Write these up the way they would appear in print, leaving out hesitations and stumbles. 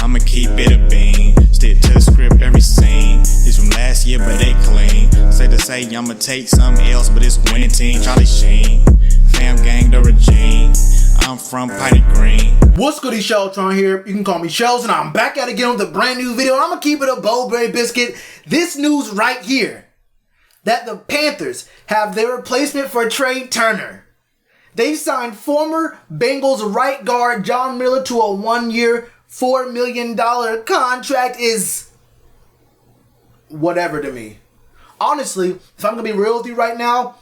I'ma keep it a bean. Stick to the script, every scene. This from last year, but they clean. Say to say, I'ma take something else, but it's winning team. Charlie Sheen, fam gang, the regime. I'm from Potty Green. What's good, Shellitronnn here. You can call me Shells, and I'm back at it again with a brand new video. And I'm gonna keep it a Bowlberry biscuit. This news right here, that the Panthers have their replacement for Trai Turner. They signed former Bengals right guard John Miller to a 1-year, $4 million contract. Is whatever to me. Honestly, if I'm gonna be real with you right now,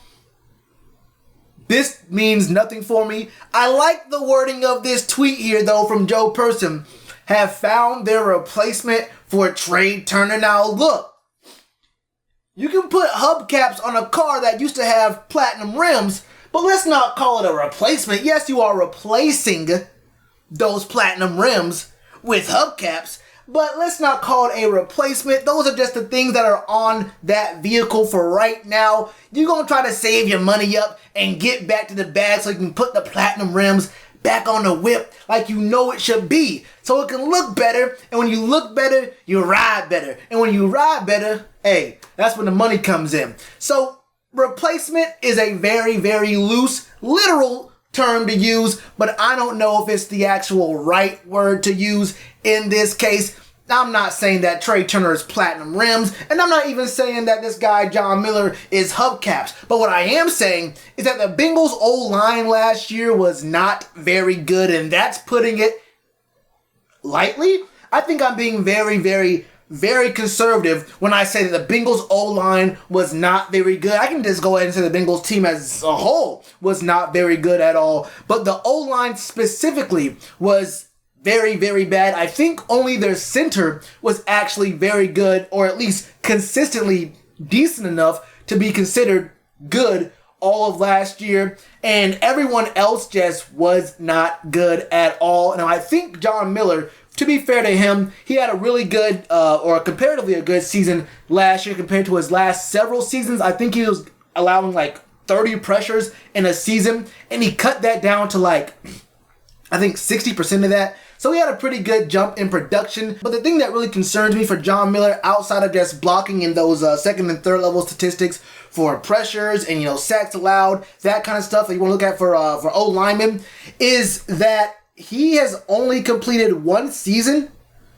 this means nothing for me. I like the wording of this tweet here, though, from Joe Person. Have found their replacement for Trai Turner. Now, look. You can put hubcaps on a car that used to have platinum rims, but let's not call it a replacement. Yes, you are replacing those platinum rims with hubcaps, but let's not call it a replacement. Those are just the things that are on that vehicle for right now. You're going to try to save your money up and get back to the bag so you can put the platinum rims back on the whip like you know it should be. So it can look better, and when you look better, you ride better. And when you ride better, hey, that's when the money comes in. So replacement is a very, very loose, literal term to use, but I don't know if it's the actual right word to use in this case. I'm not saying that Trai Turner is platinum rims, and I'm not even saying that this guy John Miller is hubcaps. But what I am saying is that the Bengals' O-line last year was not very good, and that's putting it lightly. I think I'm being very, very, very conservative when I say that the Bengals O-line was not very good. I can just go ahead and say the Bengals team as a whole was not very good at all. But the O-line specifically was very, very bad. I think only their center was actually very good, or at least consistently decent enough to be considered good all of last year. And everyone else just was not good at all. Now, I think John Miller, to be fair to him, he had a really good, or comparatively a good season last year compared to his last several seasons. I think he was allowing like 30 pressures in a season, and he cut that down to like, I think 60% of that. So he had a pretty good jump in production. But the thing that really concerns me for John Miller, outside of just blocking in those second and third level statistics for pressures and, sacks allowed, that kind of stuff that you want to look at for O-linemen, is that he has only completed one season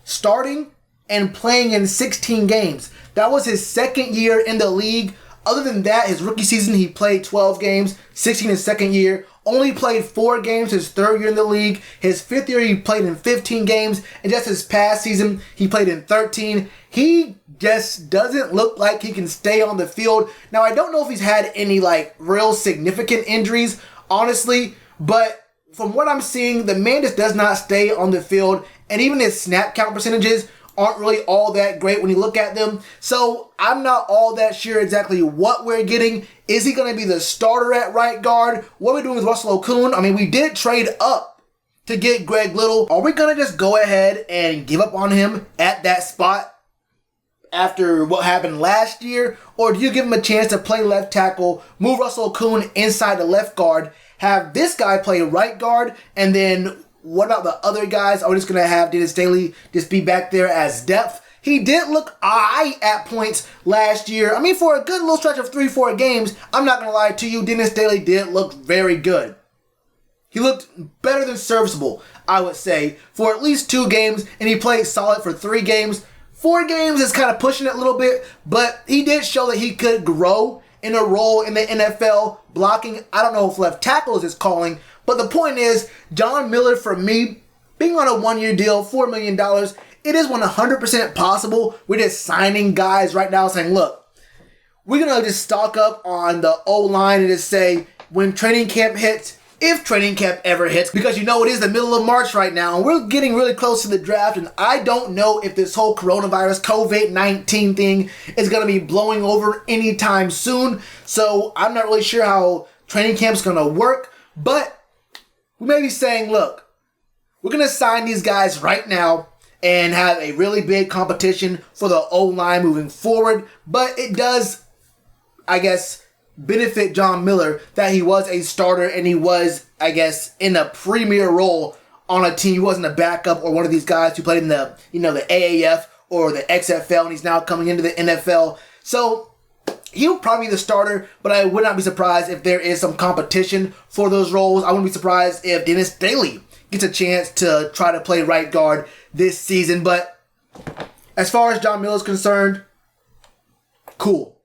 starting and playing in 16 games. That was his second year in the league. Other than that, his rookie season, he played 12 games, 16 his second year. Only played 4 games his third year in the league. His fifth year, he played in 15 games. And just his past season, he played in 13. He just doesn't look like he can stay on the field. Now, I don't know if he's had any, real significant injuries, honestly. But from what I'm seeing, the man just does not stay on the field. And even his snap count percentages aren't really all that great when you look at them. So I'm not all that sure exactly what we're getting. Is he going to be the starter at right guard? What are we doing with Russell Okung? I mean, we did trade up to get Greg Little. Are we going to just go ahead and give up on him at that spot after what happened last year? Or do you give him a chance to play left tackle, move Russell Okung inside the left guard, have this guy play right guard, and then what about the other guys? Are we just going to have Dennis Daly just be back there as depth? He did look alright at points last year. I mean, for a good little stretch of 3-4 games, I'm not going to lie to you, Dennis Daly did look very good. He looked better than serviceable, I would say, for at least 2 games, and he played solid for 3 games. 4 games is kind of pushing it a little bit, but he did show that he could grow in a role in the NFL, blocking. I don't know if left tackle is his calling, but the point is, John Miller, for me, being on a 1-year deal, $4 million, it is 100% possible. We're just signing guys right now saying, look, we're going to just stock up on the O-line and just say, when training camp hits, if training camp ever hits, because it is the middle of March right now, and we're getting really close to the draft, and I don't know if this whole coronavirus, COVID-19 thing is going to be blowing over anytime soon, so I'm not really sure how training camp's going to work, but we may be saying, look, we're going to sign these guys right now and have a really big competition for the O-line moving forward, but it does, I guess, benefit John Miller that he was a starter and he was, I guess, in a premier role on a team. He wasn't a backup or one of these guys who played in the AAF or the XFL, and he's now coming into the NFL. So he'll probably be the starter, but I would not be surprised if there is some competition for those roles. I wouldn't be surprised if Dennis Daly gets a chance to try to play right guard this season. But as far as John Miller is concerned, cool.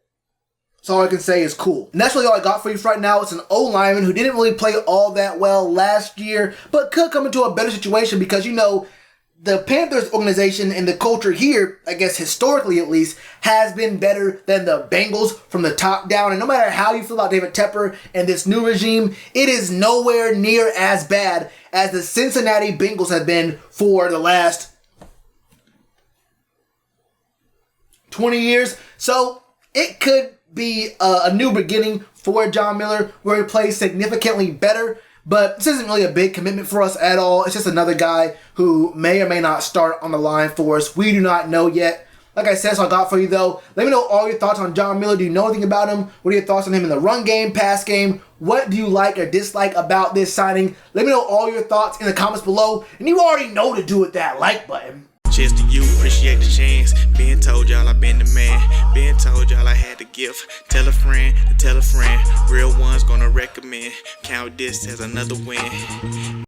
That's all I can say is cool. And that's really all I got for you right now. It's an O-lineman who didn't really play all that well last year, but could come into a better situation because, the Panthers organization and the culture here, I guess historically at least, has been better than the Bengals from the top down. And no matter how you feel about David Tepper and this new regime, it is nowhere near as bad as the Cincinnati Bengals have been for the last 20 years. So it could be a new beginning for John Miller where he plays significantly better. But this isn't really a big commitment for us at all. It's just another guy who may or may not start on the line for us. We do not know yet. Like I said, that's all I got for you, though. Let me know all your thoughts on John Miller. Do you know anything about him? What are your thoughts on him in the run game, pass game? What do you like or dislike about this signing? Let me know all your thoughts in the comments below. And you already know to do with that like button. Cheers to you, appreciate the chance. Been told y'all I been the man. Been told y'all I had the gift. Tell a friend to tell a friend. Real ones gonna recommend. Count this as another win.